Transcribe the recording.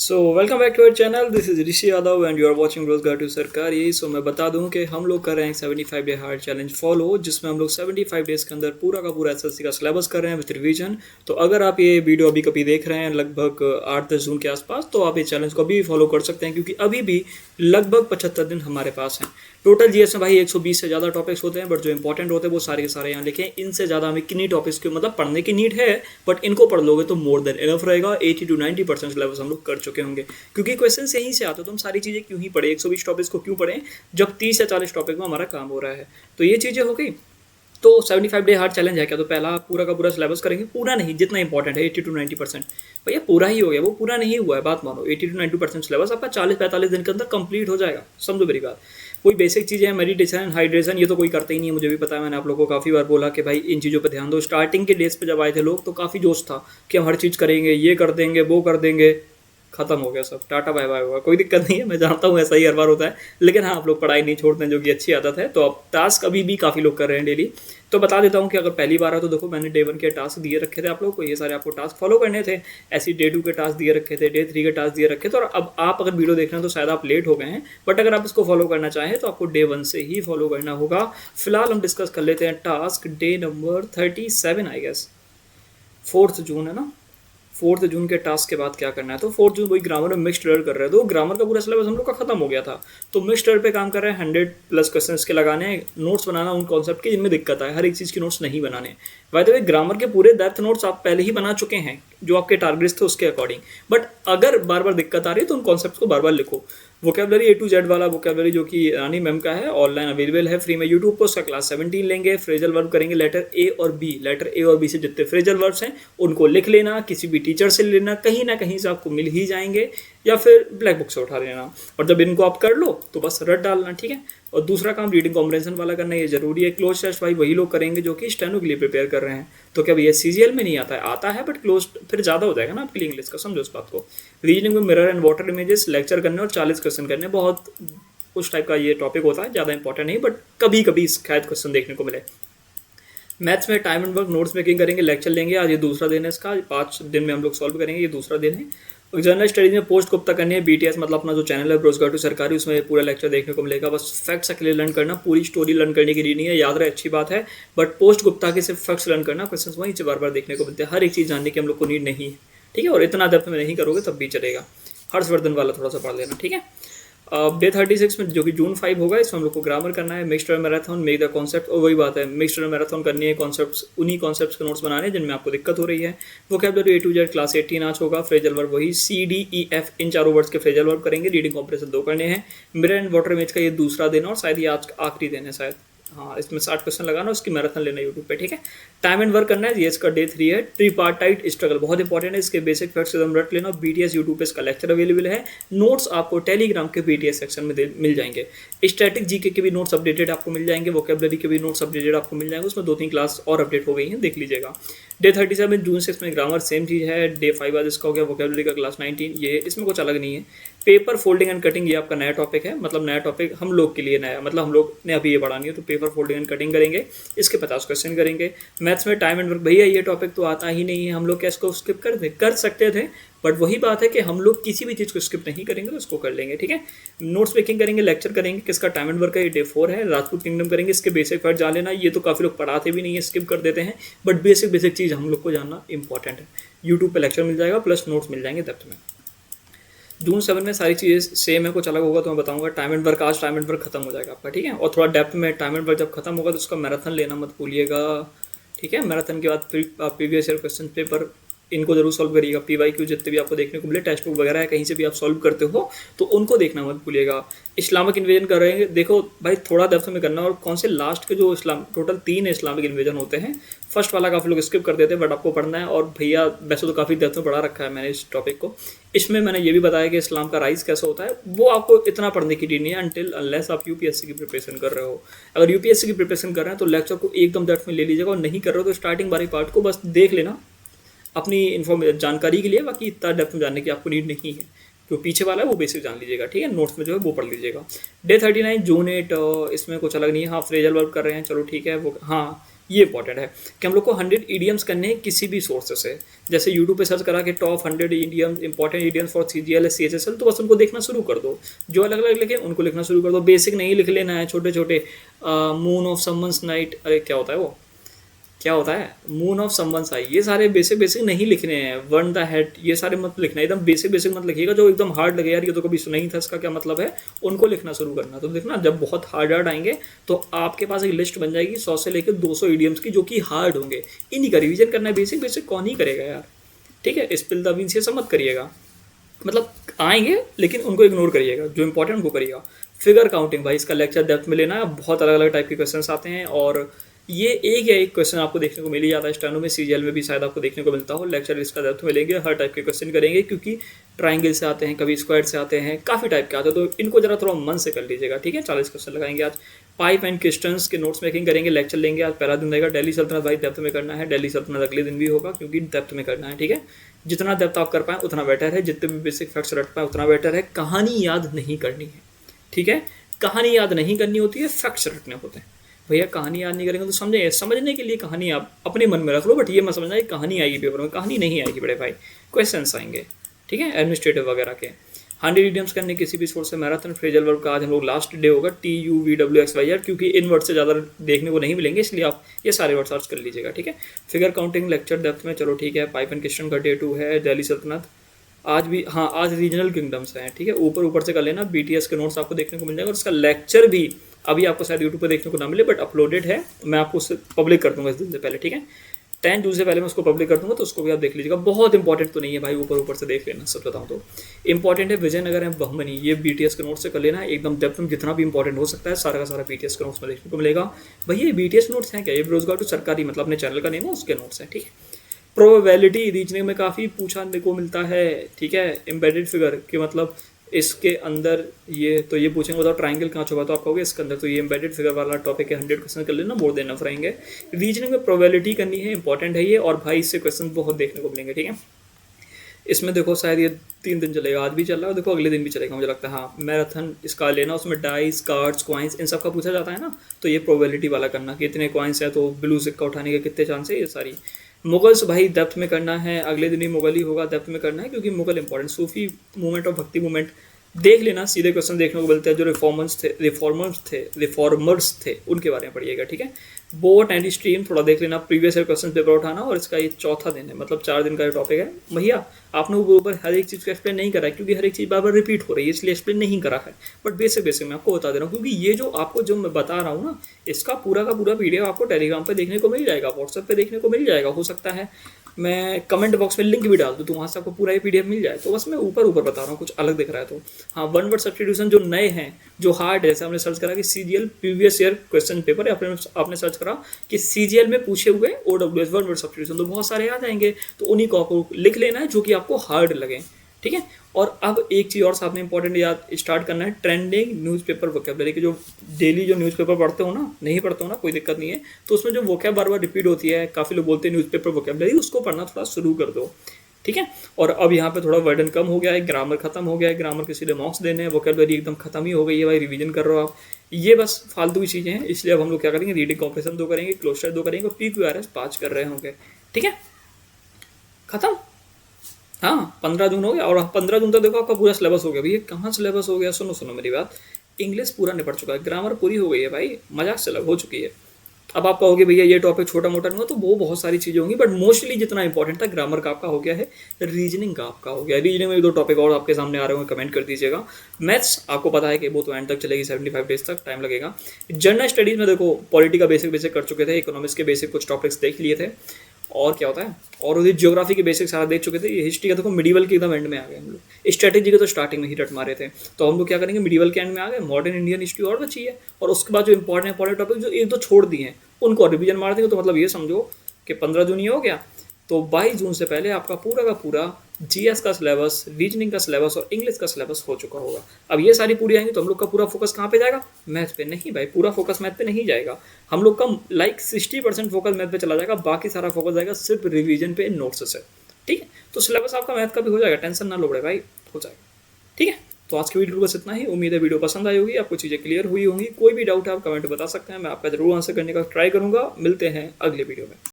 So welcome back to our channel. This is Rishi Yadav and you are watching Rozgar to Sarkari. So मैं बता दूं कि हम लोग कर रहे हैं 75 डे हार्ड चैलेंज फॉलो, जिसमें हम लोग 75 डेज के अंदर पूरा का पूरा एसएससी का सिलेबस कर रहे हैं विद रिवीजन। तो अगर आप ये वीडियो अभी कभी देख रहे हैं लगभग 8-10 जून के आसपास, तो आप ये चैलेंज को अभी फॉलो कर सकते हैं, क्योंकि अभी भी लगभग 75 दिन हमारे पास हैं। टोटल जीएस में भाई 120 से ज़्यादा टॉपिक्स होते हैं, बट जो इंपॉर्टेंट होते हैं वो सारे के सारे यहाँ लिखे हैं। इनसे ज़्यादा हमें किन्हीं टॉपिक्स की मतलब पढ़ने की नीड है, बट इनको पढ़ लोगे तो मोर देन इनफ रहेगा। 80 to 90% सिलेबस हम लोग कर चुके होंगे, क्योंकि क्वेश्चन यहीं से आते, तो हम सारी चीज़ें क्यों ही पढ़े, 120 टॉपिक्स को क्यों पढ़ें जब 30 या 40 टॉपिक में हमारा काम हो रहा है। तो ये चीज़ें हो गई। तो 75 डे हार्ड चैलेंज है क्या? तो पहला पूरा का पूरा सिलेबस करेंगे, पूरा नहीं, जितना इंपॉर्टेंट है 80 to 90%। भैया पूरा ही हो गया, वो पूरा नहीं हुआ है, बात मानो। 80 to 90% सिलेबस आपका 40-45 दिन के अंदर कंप्लीट हो जाएगा। समझो मेरी बात। कोई बेसिक चीज़ें हैं, मेडिटेशन, हाइड्रेशन, ये तो कोई करता ही नहीं है, मुझे भी पता है। मैंने आप लोगों को काफ़ी बार बोला कि भाई इन चीज़ों पर ध्यान दो। स्टार्टिंग के डेज पे जब आए थे लोग तो काफ़ी जोश था कि हम हर चीज़ करेंगे, ये कर देंगे, वो कर देंगे। खत्म हो गया सब, टाटा बाय बाय हुआ। कोई दिक्कत नहीं है, मैं जानता हूँ ऐसा ही हर बार होता है, लेकिन हाँ आप लोग पढ़ाई नहीं छोड़ते हैं, जो कि अच्छी आदत है। तो अब टास्क अभी भी काफ़ी लोग कर रहे हैं डेली। तो बता देता हूँ कि अगर पहली बार है तो देखो, मैंने डे 1 के टास्क दिए रखे थे आप लोगों को, ये सारे आपको टास्क फॉलो करने थे। ऐसे डे 2 के टास्क दिए रखे थे, डे 3 के टास्क दिए रखे थे। और अब आप अगर वीडियो देख रहे हैं तो शायद आप लेट हो गए हैं, बट अगर आप इसको फॉलो करना चाहें तो आपको डे 1 से ही फॉलो करना होगा। फिलहाल हम डिस्कस कर लेते हैं task day number 37 I guess. 4 जून है ना? 4 जून के टास्क के बाद क्या करना है? तो 4 जून वही ग्रामर में मिक्स्ड एरर कर रहे हैं। तो ग्रामर का पूरा सिलेबस हम लोग का खत्म हो गया था, तो मिक्स्ड एरर पे काम कर रहे हैं। 100+ क्वेश्चन के लगाने हैं, नोट्स बनाना उन कॉन्सेप्ट के जिनमें दिक्कत आए, हर एक चीज़ की नोट्स नहीं बनाने। बाय द वे ग्रामर के पूरे डेप्थ नोट्स आप पहले ही बना चुके हैं, जो आपके टारगेट्स थे उसके अकॉर्डिंग। बट अगर बार बार दिक्कत आ रही है तो उन कॉन्सेप्ट को बार बार लिखो। वोकेबलरी A to Z वाला वोकेबलरी जो कि रानी मैम का है, ऑनलाइन अवेलेबल है फ्री में यूट्यूब पर। उसका क्लास 17 लेंगे। फ्रेजल वर्ब करेंगे लेटर ए और बी। लेटर ए और बी से जितने फ्रेजल वर्ब्स हैं उनको लिख लेना, किसी भी टीचर से लेना, कहीं ना कहीं से आपको मिल ही जाएंगे, या फिर ब्लैक बुक से उठा लेना। और जब इनको आप कर लो तो बस रट डालना, ठीक है। और दूसरा काम रीडिंग कॉम्प्रिहेंशन वाला करना, ये जरूरी है। क्लोज टेस्ट भाई वही लोग करेंगे जो कि स्टेनो के लिए प्रिपेयर कर रहे हैं। तो क्या भैया सीजीएल में नहीं आता है? आता है, बट क्लोज फिर ज़्यादा हो जाएगा ना आपके लिए इंग्लिश का, समझो इस बात को। रीजनिंग में mirror and water images lecture करने और 40 क्वेश्चन करने, बहुत उस टाइप का ये टॉपिक होता है, ज़्यादा इंपॉर्टेंट नहीं, बट कभी कभी शायद क्वेश्चन देखने को मिले। मैथ्स में time and work notes making करेंगे, लेक्चर लेंगे। आज ये दूसरा दिन है इसका, 5 दिन में हम लोग सॉल्व करेंगे, ये दूसरा दिन है। जनरल स्टडीज में पोस्ट गुप्ता करनी है। बीटीएस मतलब अपना जो चैनल है रोजगार टू सरकारी, उसमें पूरा लेक्चर देखने को मिलेगा। बस फैक्ट्स अकेले लर्न करना, पूरी स्टोरी लर्न करने की रीड नहीं है, याद रहे अच्छी बात है। बट पोस्ट गुप्ता के सिर्फ फैक्ट्स लर्न करना, क्वेश्चन वहीं से बार बार देखने को मिलते हैं। हर एक चीज़ जानने की हम लोग को नीड नहीं है, ठीक है। और इतना डेप्थ में नहीं करोगे तब भी चलेगा। हर्षवर्धन वाला थोड़ा सा पढ़ लेना, ठीक है। डे 36 में जो कि जून 5 होगा, इसमें हम लोग को ग्रामर करना है। Mixed marathon make the concept, और वही बात है, मिक्स्ड मैराथन करनी है। कॉन्सेप्ट्स, उन्हीं कॉन्सेप्ट्स के नोट्स बनाने हैं जिनमें आपको दिक्कत हो रही है। Vocabulary A to Z class 18 आज होगा। फ्रेजल वर्ब वही CDEF, इन चारों वर्ड्स के फ्रेजल वर्ब करेंगे। रीडिंग कॉम्प्रिहेंशन 2 करने हैं। मिरर एंड वाटर इमेज का ये दूसरा दिन, और शायद ये आज आखिरी दिन है शायद। हाँ, इसमें 60 क्वेश्चन लगाना, उसकी मैराथन लेना यूट्यूब पे, ठीक है। टाइम एंड वर्क करना है, ये इसका डे 3 है। ट्रीपार्टाइट स्ट्रगल बहुत इंपॉर्टेंट है, इसके बेसिक फैक्ट्स एकदम रट लेना। BTS यूट्यूब पे इसका लेक्चर अवेलेबल है। नोट्स आपको टेलीग्राम के BTS सेक्शन में मिल जाएंगे। स्टैटिक जीके के भी नोट्स अपडेटेड आपको मिल जाएंगे। वोकेबलरी के भी नोट्स अपडेटेड आपको मिल जाएंगे। उसमें 2-3 क्लास और अपडेट हो गई हैं, देख लीजिएगा। डे 37 जून 6 में ग्रामर सेम चीज़ है। डे 5 आज इसका हो गया वोकेबलरी का क्लास 19, ये इसमें कुछ अलग नहीं है। पेपर फोल्डिंग एंड कटिंग ये आपका नया टॉपिक है, मतलब नया टॉपिक हम लोग के लिए नया, मतलब हम लोग ने अभी ये पढ़ा नहीं है। तो पेपर फोल्डिंग एंड कटिंग करेंगे, इसके 50 क्वेश्चन करेंगे। मैथ्स में टाइम एंड वर्क, भैया ये टॉपिक तो आता ही नहीं है, हम लोग क्या इसको स्किप कर सकते थे, बट वही बात है कि हम लोग किसी भी चीज़ को स्किप नहीं करेंगे, तो इसको कर लेंगे, ठीक है। नोट्स मेकिंग करेंगे, लेक्चर करेंगे, किसका टाइम एंड वर्क है, ये डे 4 है। राजपूत किंगडम करेंगे, इसके बेसिक फैक्ट जान लेना। ये तो काफ़ी लोग पढ़ाते भी नहीं है, स्किप कर देते हैं, बट बेसिक चीज़ हम लोग को जानना इंपॉर्टेंट है। यूट्यूब पर लेक्चर मिल जाएगा, प्लस नोट्स मिल जाएंगे डेप्थ में। जून 7 में सारी चीज़ें सेम है, कुछ अलग होगा तो मैं बताऊंगा। टाइम एंड वर्क, आज टाइम एंड वर्क खत्म हो जाएगा आपका, ठीक है। और थोड़ा डेप्थ में टाइम एंड वर्क जब खत्म होगा तो उसका मैराथन लेना मत भूलिएगा, ठीक है। मैराथन के बाद प्रीवियस ईयर क्वेश्चन पेपर, इनको जरूर सॉल्व करिएगा। PYQ जितने भी आपको देखने को मिले, टेक्स्ट बुक वगैरह है, कहीं से भी आप सॉल्व करते हो तो उनको देखना मत भूलिएगा। इस्लामिक इन्वेजन कर रहे हैं, देखो भाई थोड़ा डेप्थ में करना। और कौन से लास्ट के जो इस्लाम, टोटल 3 इस्लामिक इन्वेजन होते हैं। फर्स्ट वाला काफ़ी लोग स्किप कर देते हैं, बट आपको पढ़ना है। और भैया वैसे तो काफ़ी डेप्थ में पढ़ा रखा है मैंने इस टॉपिक को। इसमें मैंने ये भी बताया कि इस्लाम का राइज कैसा होता है, वो आपको इतना पढ़ने की नीड नहीं है अनटिल अनलेस आप यूपीएससी की प्रिपरेशन कर रहे हो। अगर यूपीएससी की प्रिपरेशन कर रहे हैं तो लेक्चर को एकदम डेप्थ में ले लीजिएगा, और नहीं कर रहे हो तो स्टार्टिंग वाली पार्ट को बस देख लेना अपनी जानकारी के लिए। बाकी इतना डेप्थ में जानने की आपको नीड नहीं है, जो पीछे वाला है वो बेसिक जान लीजिएगा, ठीक है। नोट्स में जो है वो पढ़ लीजिएगा। डे 39 जून 8, इसमें कुछ अलग नहीं है। हाँ, फ्रेजल वर्क कर रहे हैं, चलो ठीक है। वो हाँ, ये इंपॉर्टेंट है कि हम लोग को 100 ईडियम्स करने हैं किसी भी सोर्स से। जैसे यूट्यूब पे सर्च करा कि top 100 idioms important idioms for CGL CHSL, तो बस उनको देखना शुरू कर दो। जो अलग अलग लिखे उनको लिखना शुरू कर दो, बेसिक नहीं लिख लेना है। छोटे छोटे मून ऑफ समवंस नाइट, अरे क्या होता है वो, क्या होता है मून ऑफ समवंस आई, ये सारे बेसिक बेसिक नहीं लिखने हैं। वन द हेड, ये सारे मत लिखना, एकदम बेसिक बेसिक मत लिखिएगा। जो एकदम हार्ड लगे यार ये तो कभी सुना ही था इसका क्या मतलब है, उनको लिखना शुरू करना। तो देखना जब बहुत हार्ड आएंगे तो आपके पास एक लिस्ट बन जाएगी 100 से लेकर 200 ईडियम्स की, जो कि हार्ड होंगे। इन्हीं का रिवीजन करना है। बेसिक बेसिक कौन ही करेगा यार, ठीक है। स्पिल द बीन्स ये सब मत करिएगा, मतलब आएंगे लेकिन उनको इग्नोर करिएगा, जो इंपॉर्टेंट उनको करिएगा। फिगर काउंटिंग भाई, इसका लेक्चर डेप्थ में लेना है। बहुत अलग अलग टाइप के क्वेश्चंस आते हैं, और ये एक या एक क्वेश्चन आपको देखने को मिल ही जाता है। स्टेनो में, CGL में भी शायद आपको देखने को मिलता हो। लेक्चर इसका डेप्थ में लेंगे, हर टाइप के क्वेश्चन करेंगे, क्योंकि ट्राइंगल से आते हैं, कभी स्क्वायर से आते हैं, काफ़ी टाइप के आते हैं। तो इनको जरा थोड़ा मन से कर लीजिएगा, ठीक है। 40 क्वेश्चन लगाएंगे आज। पाइप एंड क्रिस्टन्स के नोट्स मेकिंग करेंगे, लेक्चर लेंगे आज। पहला दिन रहेगा दिल्ली सल्तनत, भाई डेप्थ में करना है। दिल्ली सल्तनत अगले दिन भी होगा, क्योंकि डेप्थ में करना है, ठीक है। जितना डेप्थ आप कर पाएँ उतना बेटर है, जितने भी बेसिक फैक्ट्स रट पाएँ उतना बेटर है। कहानी याद नहीं करनी है, ठीक है। कहानी याद नहीं करनी होती है, फैक्ट्स रटने होते हैं। भैया कहानी याद नहीं करेंगे तो समझे, समझने के लिए कहानी आप अपने मन में रख लो, बट ये मत समझना कि कहानी आएगी पेपर में। कहानी नहीं आएगी बड़े भाई, क्वेश्चंस आएंगे, ठीक है, एडमिनिस्ट्रेटिव वगैरह के। 100 ईडियम्स करने किसी भी सोर्स से। मैराथन फ्रेजल वर्ब का आज हम लोग लास्ट डे होगा, TUVWXYR, क्योंकि इन वर्ड से ज़्यादा देखने को नहीं मिलेंगे, इसलिए आप ये सारे वर्ड सर्च कर लीजिएगा, ठीक है। फिगर काउंटिंग लेक्चर डेप्थ में, चलो ठीक है। पाइप एंड क्वेश्चन का डे 2 है। दिल्ली सल्तनत आज भी, हाँ आज रीजनल किंगडम्स हैं, ठीक है। ऊपर ऊपर से कर लेना, BTS के नोट्स आपको देखने को मिल जाएगा। और उसका लेक्चर भी अभी आपको शायद यूट्यूब पर देखने को ना मिले, बट अपलोडेड है। मैं आपको उससे पब्लिक कर दूंगा इस दिन से पहले, ठीक है। 10 जून से पहले मैं उसको पब्लिक कर दूंगा, तो उसको भी आप देख लीजिएगा। बहुत इंपॉर्टेंट तो नहीं है भाई, ऊपर ऊपर से देख लेना, सब बताऊँ तो। इंपॉर्टेंट है विजयनगर एंड बहमनी, ये BTS के नोट्स से कर लेना है। एकदम डेप्थ में जितना भी इंपॉर्टेंट हो सकता है सारा का सारा BTS के नोट्स में देखने को मिलेगा। भैया ये BTS नोट्स हैं क्या, ये बेरोजगार टू सरकारी, मतलब अपने चैनल का नेम है, उसके नोट्स हैं, ठीक है। प्रोबेबिलिटी रीजनिंग में काफ़ी पूछने को मिलता है, ठीक है। एम्बेडेड फिगर के मतलब इसके अंदर ये, तो ये पूछेंगे बताओ ट्राइंगल कहाँ छुपा, तो आप कहोगे इसके अंदर। तो ये एम्बेडेड फिगर वाला टॉपिक है, 100 क्वेश्चन कर लेना, मोर देन इनफ रहेंगे। रीजनिंग में प्रोबेबिलिटी करनी है, इंपॉर्टेंट है ये, और भाई इससे क्वेश्चन बहुत देखने को मिलेंगे, ठीक है। इसमें देखो शायद ये 3 दिन चलेगा, आज भी चल रहा है, देखो अगले दिन भी चलेगा मुझे लगता है। हाँ मैराथन इसका लेना, उसमें डाइस, कार्ड्स, कॉइन्स, इन सब का पूछा जाता है ना, तो ये प्रोबेबिलिटी वाला करना कि इतने कॉइन्स है तो ब्लू सिक्का उठाने के कितने चांस है, ये सारी। मुगल्स भाई डेप्थ में करना है, अगले दिन ही मुगल ही होगा, डेप्थ में करना है, क्योंकि मुगल इंपॉर्टेंट। सूफी मूवमेंट और भक्ति मूवमेंट देख लेना, सीधे क्वेश्चन देखने को मिलते हैं। जो रिफॉर्मर्स थे उनके बारे में पढ़िएगा, ठीक है। बोट एंड स्ट्रीम थोड़ा देख लेना, प्रीवियस ईयर क्वेश्चन पेपर उठाना, और इसका ये चौथा दिन है, मतलब 4 दिन का टॉपिक है। भैया आपने ऊपर हर एक चीज़ को एक्सप्लेन नहीं करा है, क्योंकि हर एक चीज़ बार बार रिपीट हो रही है, इसलिए एक्सप्लेन नहीं करा है। बट बेसिक बेसिक मैं आपको बता दे रहा हूँ, क्योंकि ये जो आपको जो मैं बता रहा हूँ ना, इसका पूरा का पूरा PDF आपको टेलीग्राम पर देखने को मिल जाएगा, व्हाट्सएप पर देखने को मिल जाएगा। हो सकता है मैं कमेंट बॉक्स में लिंक भी डाल दूँ, तो वहाँ से आपको पूरा ये PDF मिल जाए। तो बस मैं ऊपर ऊपर बता रहा हूँ, कुछ अलग दिख रहा है तो। हाँ वन वर्ड सब्स्टिट्यूशन जो नए हैं, जो हार्ड है, जैसे हमने सर्च करा कि CGL previous year question paper, या फिर आपने सर्च करा कि CGL में पूछे हुए OWS वन वर्ड सब्स्टिट्यूशन, तो बहुत सारे आ जाएंगे। तो उन्हीं को आपको लिख लेना है जो कि आपको हार्ड लगे, ठीक है। और अब एक चीज़ और साथ में इंपॉर्टेंट याद स्टार्ट करना है, ट्रेंडिंग न्यूज़पेपर वोकैबुलरी की। जो डेली जो न्यूज़पेपर पढ़ते हो ना, नहीं पढ़ते हो ना, कोई दिक्कत नहीं है, तो उसमें जो वोकैब बार बार रिपीट होती है, काफ़ी लोग बोलते हैं न्यूज़पेपर वोकैबुलरी, उसको पढ़ना थोड़ा शुरू कर दो, ठीक है। और अब यहाँ पे थोड़ा वर्डन कम हो गया है, ग्रामर खत्म हो गया है, ग्रामर के सीधे मार्क्स देने हैं, वोकैबुलरी एकदम खत्म ही हो गई है भाई, रिवीजन कर रहे हो आप। ये बस फालतू की चीज़ें हैं, इसलिए अब हम लोग क्या करेंगे, रीडिंग कॉम्प्रिहेंशन 2 करेंगे, क्लोजर 2 करेंगे, और PQRS 5 कर रहे होंगे, ठीक है। खत्म। हाँ 15 जून हो गया, और 15 जून तक देखो आपका पूरा सिलेबस हो गया। भैया कहाँ सिलेबस हो गया, सुनो सुनो मेरी बात। इंग्लिश पूरा निपट चुका है, ग्रामर पूरी हो गई है भाई, मजाक से अलग हो चुकी है। अब आप कहोगे भैया ये टॉपिक छोटा मोटा नहीं हुआ, तो वो बहुत सारी चीज़ें होंगी, बट मोस्टली जितना इंपॉर्टेंट था ग्रामर का आपका हो गया है, रीजनिंग का आपका हो गया। रीजनिंग में 2 टॉपिक और आपके सामने आ रहे होंगे, कमेंट कर दीजिएगा। मैथ्स आपको पता है कि वो तो एंड तक चलेगी, 75 डेज तक टाइम लगेगा। जनरल स्टडीज़ में देखो पॉलिटी का बेसिक कर चुके थे, इकोनॉमिक्स के बेसिक कुछ टॉपिक्स देख लिए थे, और क्या होता है, और उधर ज्योग्राफी के बेसिक सारा देख चुके थे। ये हिस्ट्री का देखो मिडिवल के एकदम एंड में आ गए हम लोग, स्ट्रेटेजी के तो स्टार्टिंग में ही रट मारे थे, तो हम लोग क्या करेंगे, मिडिवल के एंड में आ गए, मॉडर्न इंडियन हिस्ट्री और बची है, और उसके बाद जो इंपॉर्टेंट टॉपिक जो 1-2 छोड़ दिए हैं उनको रिवीजन मार देंगे। तो मतलब ये समझो कि 15 जून ये हो गया, तो 22 जून से पहले आपका पूरा का पूरा GS का सिलेबस, रीजनिंग का सिलेबस और इंग्लिश का सिलेबस हो चुका होगा। अब ये सारी पूरी आएंगी तो हम लोग का पूरा फोकस कहाँ पे जाएगा, मैथ पे। नहीं भाई, पूरा फोकस मैथ पे नहीं जाएगा, हम लोग का 60% फोकस मैथ पे चला जाएगा, बाकी सारा फोकस जाएगा सिर्फ रिवीजन पे, नोट्स से, ठीक है। तो सिलेबस आपका मैथ का भी हो जाएगा, टेंशन ना लो बड़े भाई, हो जाएगा, ठीक है। तो आज की वीडियो बस इतना ही। उम्मीद है वीडियो पसंद आई होगी, आपको चीज़ें क्लियर हुई होंगी। कोई भी डाउट है आप कमेंट बता सकते हैं, मैं आपका जरूर आंसर करने का ट्राई करूंगा। मिलते हैं अगले वीडियो में।